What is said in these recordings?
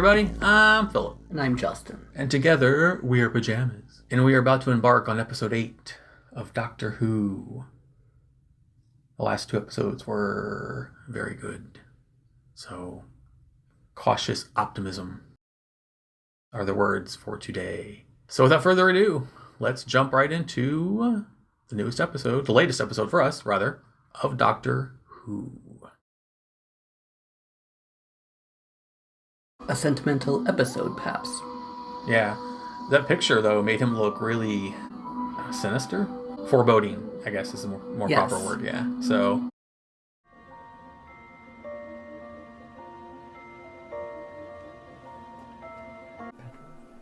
everybody. I'm Philip. And I'm Justin. And together, we are Pajamas. And we are about to embark on episode 8 of Doctor Who. The last 2 episodes were very good. So, cautious optimism are the words for today. So without further ado, let's jump right into the newest episode, the latest episode for us, rather, of Doctor Who. A sentimental episode, perhaps. Yeah. That picture, though, made him look really sinister? Foreboding, I guess, is a more Yes. proper word, yeah. So...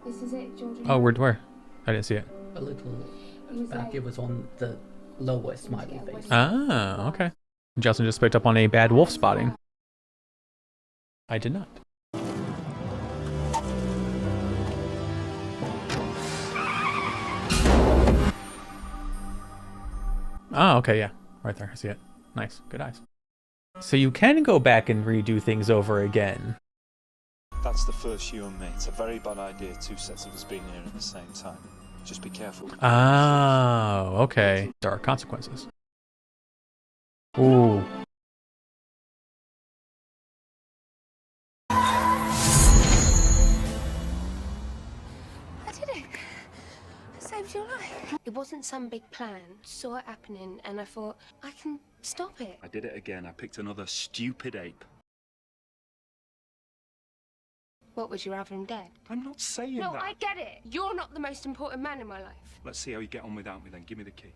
This is it, Jordan. Oh, where? I didn't see it. A little was back. like- It was on the lower smiley face. Ah, okay. Justin just picked up on a bad wolf spotting. I did not. Oh, okay, yeah. Right there, I see it. Nice, good eyes. So you can go back and redo things over again. That's the first you and me. It's a very bad idea, 2 sets of us being here at the same time. Just be careful. Oh, okay. There are consequences. Ooh. I did it. I saved your life. It wasn't some big plan. Saw it happening and I thought, I can stop it. I did it again. I picked another stupid ape. What, would you rather him dead? I'm not saying No, that. I get it. You're not the most important man in my life. Let's see how you get on without me then. Give me the key.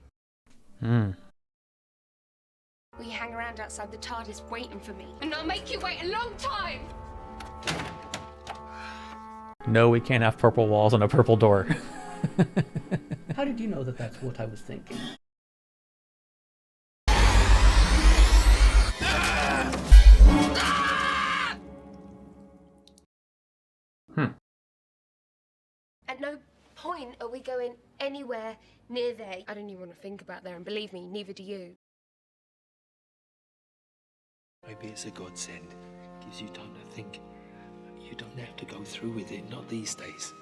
Hmm. Will you hang around outside the TARDIS waiting for me? And I'll make you wait a long time. No, we can't have purple walls and a purple door. How did you know that that's what I was thinking? At no point are we going anywhere near there. I don't even want to think about there, and believe me, neither do you. Maybe it's a godsend. Gives you time to think. You don't have to go through with it, not these days.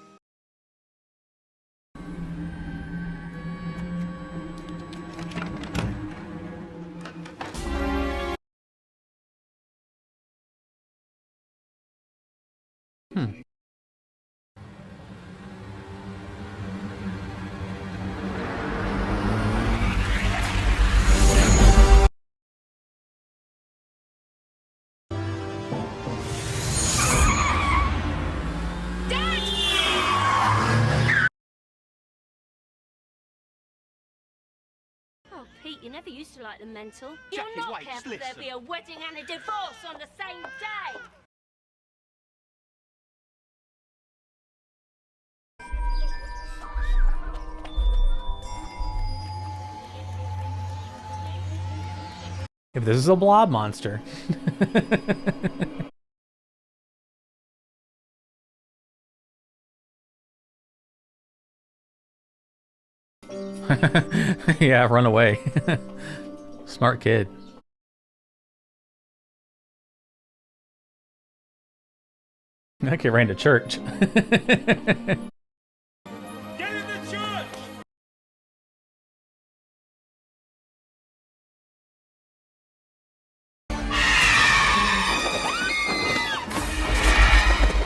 Oh, Pete, you never used to like the mental. Jackie, You're not wait, careful listen. there'll be a wedding and a divorce on the same day. If this is a blob monster. Yeah, run away. Smart kid. That kid ran to church. Get in the church!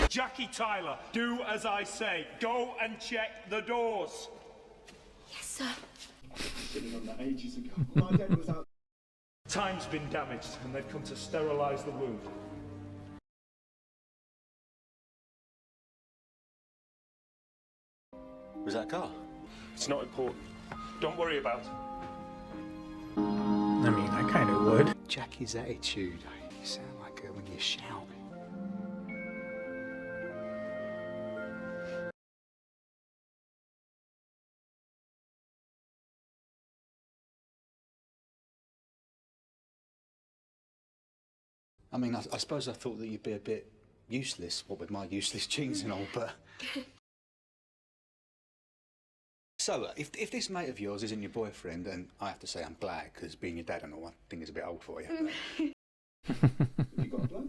Jackie Tyler, do as I say. Go and check the doors. Yes, sir. Been on that ages ago. My dad was out. Time's been damaged and they've come to sterilise the wound. Was that a car? It's not important. Don't worry about it. I mean, I kind of would. Jackie's attitude. You sound like her when you shout. I mean, I suppose I thought that you'd be a bit useless, what with my useless genes and all, but... So, if this mate of yours isn't your boyfriend, then I have to say I'm glad, because being your dad and all, I think is a bit old for you. You got a bloke?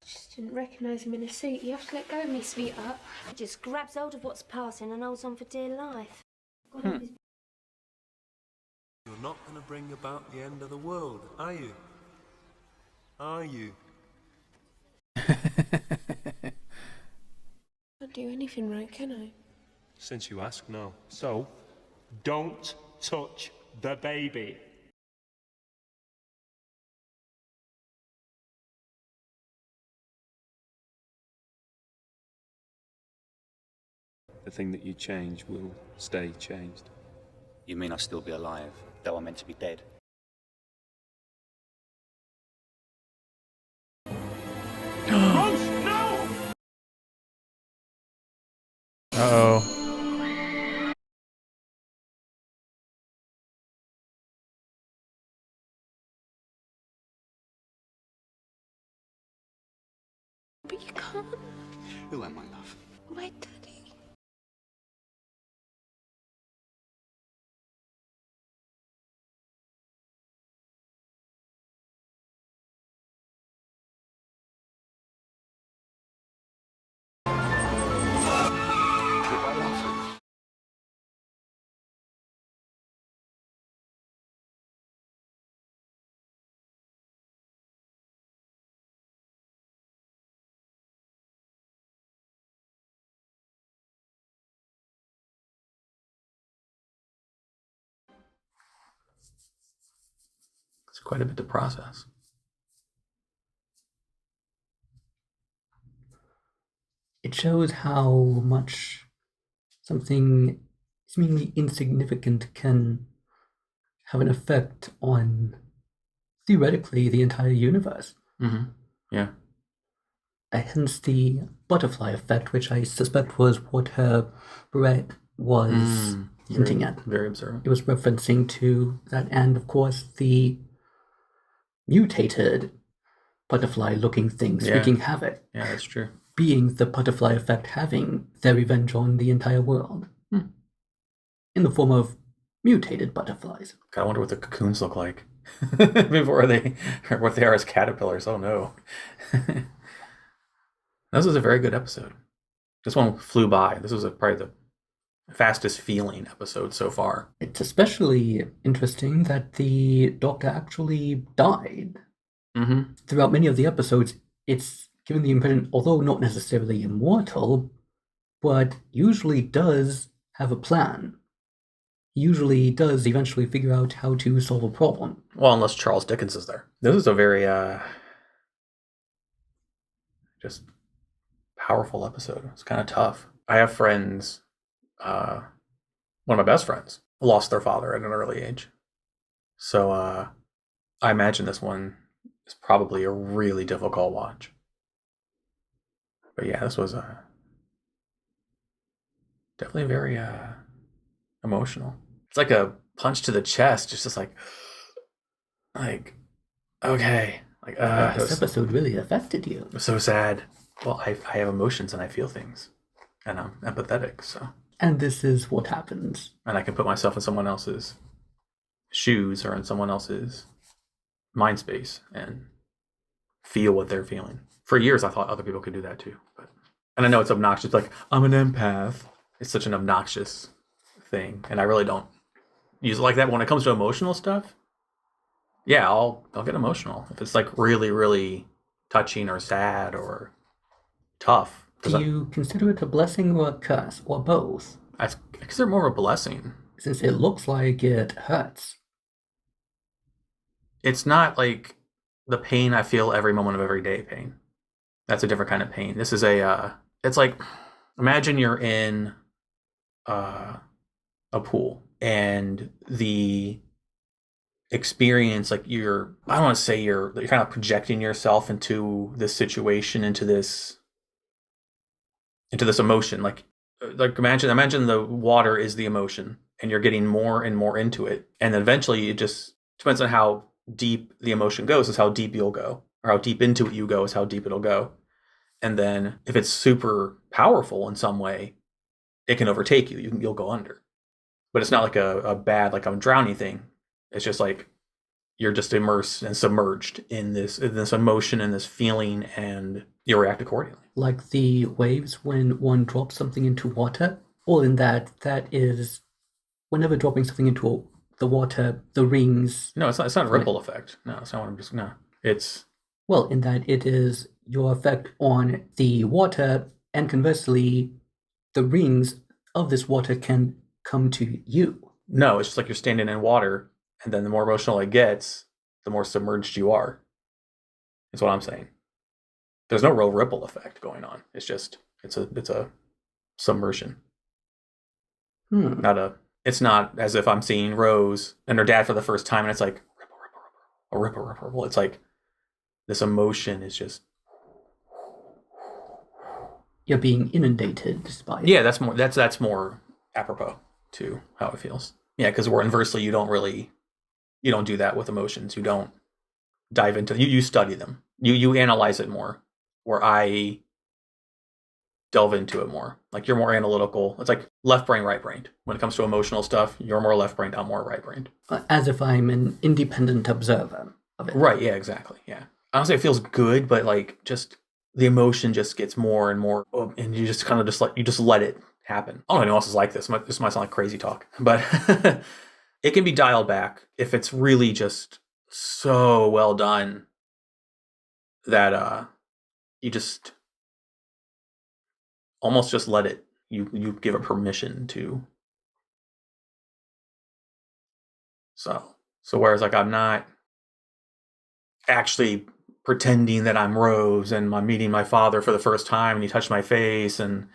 Just Didn't recognise him in a suit. You have to let go of me, sweetheart. He just grabs hold of what's passing and holds on for dear life. You're not going to bring about the end of the world, are you? Are you? Can't do anything right, can I? Since you ask, no. So, don't touch the baby. The thing that you change will stay changed. You mean I'll still be alive, though I'm meant to be dead? Uh-oh. But you can't. Who am I, love? My daddy. It's quite a bit to process. It shows how much something seemingly insignificant can have an effect on, theoretically, the entire universe. Mm-hmm. Yeah. Hence the butterfly effect, which I suspect was what her Brett was hinting at. Very observant. It was referencing to that, and of course the mutated butterfly-looking things wreaking havoc. Yeah, that's true. Being the butterfly effect having their revenge on the entire world. In the form of mutated butterflies. God, I wonder what the cocoons look like before what they are as caterpillars. Oh no. This was a very good episode. This one flew by. This was probably the fastest feeling episode so far. It's especially interesting that the Doctor actually died. Mm-hmm. Throughout many of the episodes, it's given the impression, although not necessarily immortal, but usually does have a plan. Usually does eventually figure out how to solve a problem. Well, unless Charles Dickens is there. This is a very just powerful episode. It's kind of tough. I have friends, one of my best friends lost their father at an early age. So I imagine this one is probably a really difficult watch. But yeah, this was definitely very emotional. It's like a punch to the chest, just like okay, This episode really affected you. It was so sad. Well, I have emotions and I feel things, and I'm empathetic. So, and this is what happens. And I can put myself in someone else's shoes or in someone else's mind space and feel what they're feeling. For years, I thought other people could do that too. And I know it's obnoxious. Like, I'm an empath. It's such an obnoxious thing, and I really don't use it like that. When it comes to emotional stuff, yeah, I'll get emotional if it's like really, really touching or sad or tough. Do you consider it a blessing or a curse, or both? I consider it more of a blessing. Since it looks like it hurts. It's not like the pain I feel every moment of everyday pain. That's a different kind of pain. This is it's like, imagine you're in a pool and the experience, like I don't want to say you're kind of projecting yourself into this situation, into this emotion. Like imagine the water is the emotion and you're getting more and more into it. And then eventually it just depends on how deep the emotion goes is how deep you'll go, or how deep into it you go is how deep it'll go. And then if it's super powerful in some way, it can overtake you. You'll go under. But it's not like a bad, like I'm drowning thing. It's just like you're just immersed and submerged in this emotion and this feeling, and you react accordingly. Like the waves when one drops something into water. Well, in that is whenever dropping something into the water, the rings. No, it's not a ripple effect. No, it's not what I'm just. No, it's. Well, in that it is your effect on the water, and conversely, the rings of this water can come to you. No, it's just like you're standing in water, and then the more emotional it gets, the more submerged you are. That's what I'm saying. There's no real ripple effect going on. It's just it's a submersion. It's not as if I'm seeing Rose and her dad for the first time and it's like ripple, ripple, ripple, a ripple, ripple, ripple. It's like this emotion is just. You're being inundated by it. Yeah, that's more apropos to how it feels. Yeah, because we're inversely, you don't do that with emotions. You don't dive into you study them. You analyze it more. Where I delve into it more. Like you're more analytical. It's like left brain, right brained. When it comes to emotional stuff, you're more left brained, I'm more right brained. As if I'm an independent observer of it. Right, yeah, exactly. Yeah. Honestly, it feels good, but like just the emotion just gets more and more, and you just kind of just let it happen. I don't know if anyone else is like this. This might sound like crazy talk, but it can be dialed back if it's really just so well done that you just almost just let it. You give it permission to. So whereas like I'm not actually pretending that I'm Rose and I'm meeting my father for the first time and he touched my face and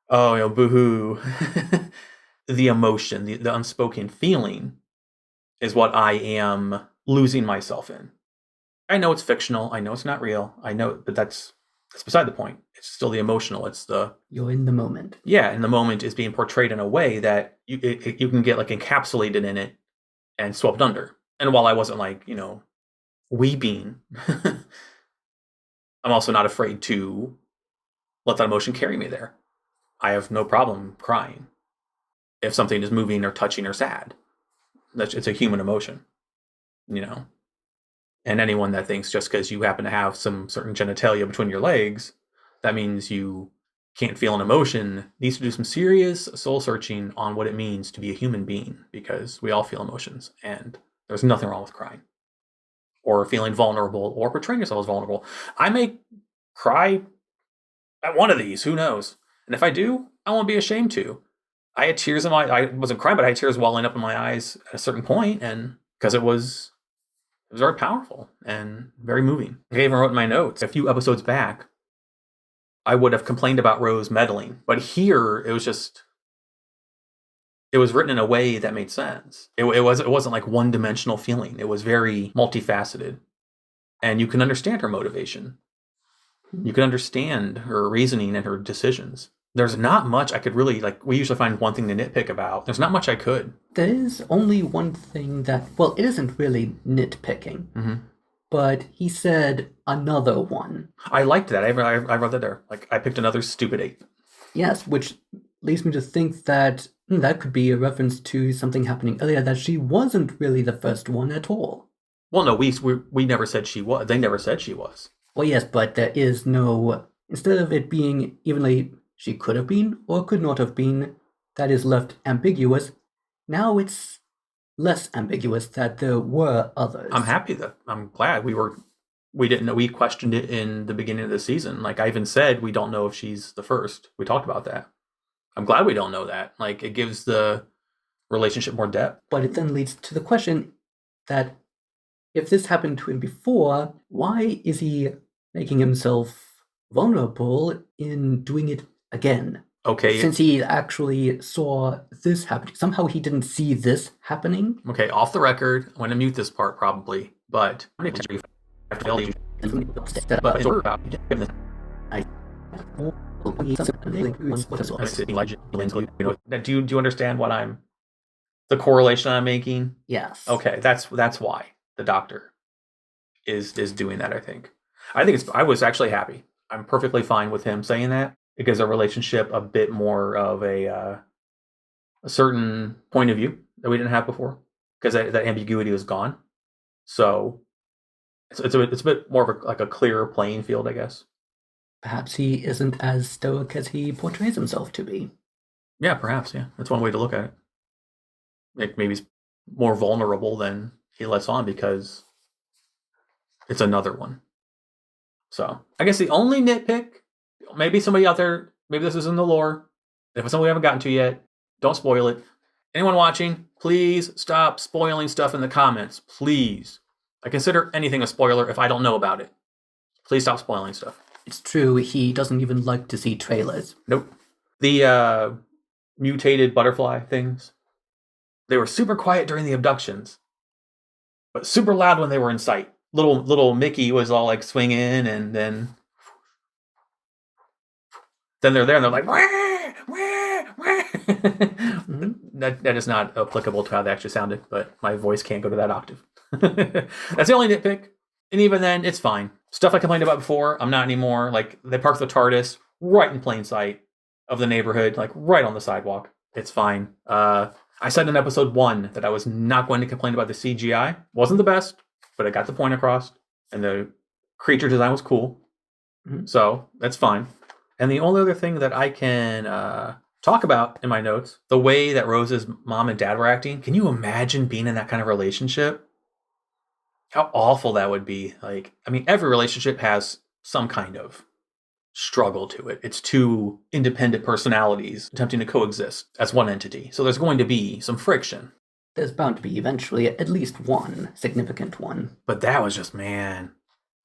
boo-hoo. The emotion, the unspoken feeling is what I am losing myself in. I know it's fictional. I know it's not real. I know, but that's beside the point. It's still the emotional. It's the... You're in the moment. Yeah, and the moment is being portrayed in a way that you can get like encapsulated in it and swept under. And while I wasn't like, weeping, I'm also not afraid to let that emotion carry me there. I have no problem crying if something is moving or touching or sad. It's a human emotion, And anyone that thinks just because you happen to have some certain genitalia between your legs, that means you can't feel an emotion, needs to do some serious soul searching on what it means to be a human being, because we all feel emotions, and there's nothing wrong with crying or feeling vulnerable or portraying yourself as vulnerable. I may cry at one of these, who knows? And if I do, I won't be ashamed to. I had tears in I wasn't crying, but I had tears welling up in my eyes at a certain point, and because it was very powerful and very moving. I even wrote in my notes a few episodes back, I would have complained about Rose meddling, but here it was written in a way that made sense. It wasn't like one-dimensional feeling. It was very multifaceted, and you can understand her motivation. You can understand her reasoning and her decisions. There's not much I could really, we usually find one thing to nitpick about. There's not much I could. There is only one thing that, well, it isn't really nitpicking, but he said another one. I liked that. I wrote that there. I picked another stupid 8. Yes, which leads me to think that that could be a reference to something happening earlier, that she wasn't really the first one at all. Well, no, we never said she was. They never said she was. Well, yes, but there is no, instead of it being evenly, she could have been or could not have been, that is left ambiguous. Now it's less ambiguous that there were others. I'm glad we didn't know. We questioned it in the beginning of the season. I even said, we don't know if she's the first. We talked about that. I'm glad we don't know that. It gives the relationship more depth. But it then leads to the question that if this happened to him before, why is he making himself vulnerable in doing it again? Okay. Since he actually saw this happening. Somehow he didn't see this happening. Okay, off the record, I'm going to mute this part probably, but... Do you understand what the correlation I'm making? Yes. Okay, that's why the doctor is doing that, I think. I was actually happy. I'm perfectly fine with him saying that. It gives our relationship a bit more of a certain point of view that we didn't have before, because that ambiguity was gone. So it's a bit more of a clearer playing field, I guess. Perhaps he isn't as stoic as he portrays himself to be. Yeah, perhaps, yeah. That's one way to look at it. Like maybe he's more vulnerable than he lets on because it's another one. So I guess the only nitpick, maybe somebody out there, maybe this is in the lore. If it's something we haven't gotten to yet, don't spoil it. Anyone watching, please stop spoiling stuff in the comments. Please. I consider anything a spoiler if I don't know about it. Please stop spoiling stuff. It's true, he doesn't even like to see trailers. Nope. The mutated butterfly things, they were super quiet during the abductions, but super loud when they were in sight. Little Mickey was all like swinging, and then they're there and they're like, wah, wah, wah. That is not applicable to how they actually sounded, but my voice can't go to that octave. That's the only nitpick. And even then, it's fine. Stuff I complained about before, I'm not anymore. Like, they parked the TARDIS right in plain sight of the neighborhood, like right on the sidewalk. It's fine. I said in episode 1 that I was not going to complain about the CGI. Wasn't the best, but I got the point across. And the creature design was cool. Mhm. So, that's fine. And the only other thing that I can talk about in my notes, the way that Rose's mom and dad were acting. Can you imagine being in that kind of relationship? How awful that would be. Like, I mean, every relationship has some kind of struggle to it. It's two independent personalities attempting to coexist as one entity. So there's going to be some friction. There's bound to be eventually at least one significant one. But that was just, man.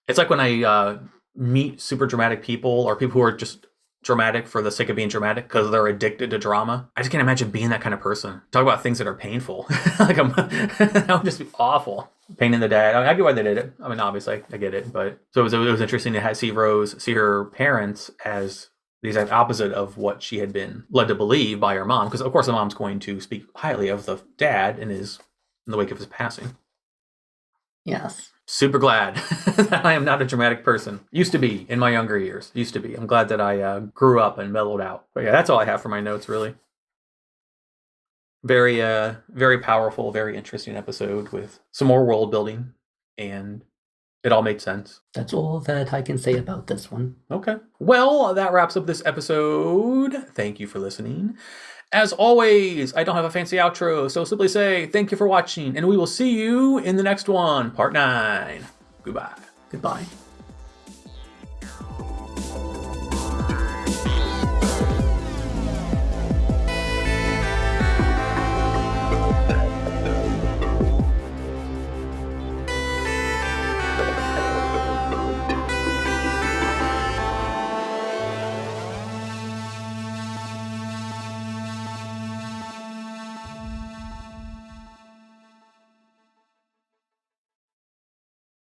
It's like when I meet super dramatic people or people who are just dramatic for the sake of being dramatic because they're addicted to drama. I just can't imagine being that kind of person. Talk about things that are painful. That would just be awful. Pain in the dad. I mean, I get why they did it. I mean, obviously, I get it. But so it was interesting to see Rose see her parents as the exact opposite of what she had been led to believe by her mom. Because, of course, the mom's going to speak highly of the dad in the wake of his passing. Yes. Super glad that I am not a dramatic person. Used to be in my younger years. Used to be. I'm glad that I grew up and mellowed out. But yeah, that's all I have for my notes, really. Very, very powerful, very interesting episode with some more world building, and it all made sense. That's all that I can say about this one. Okay. Well, that wraps up this episode. Thank you for listening. As always, I don't have a fancy outro, so simply say thank you for watching, and we will see you in the next one, part 9. Goodbye. Goodbye.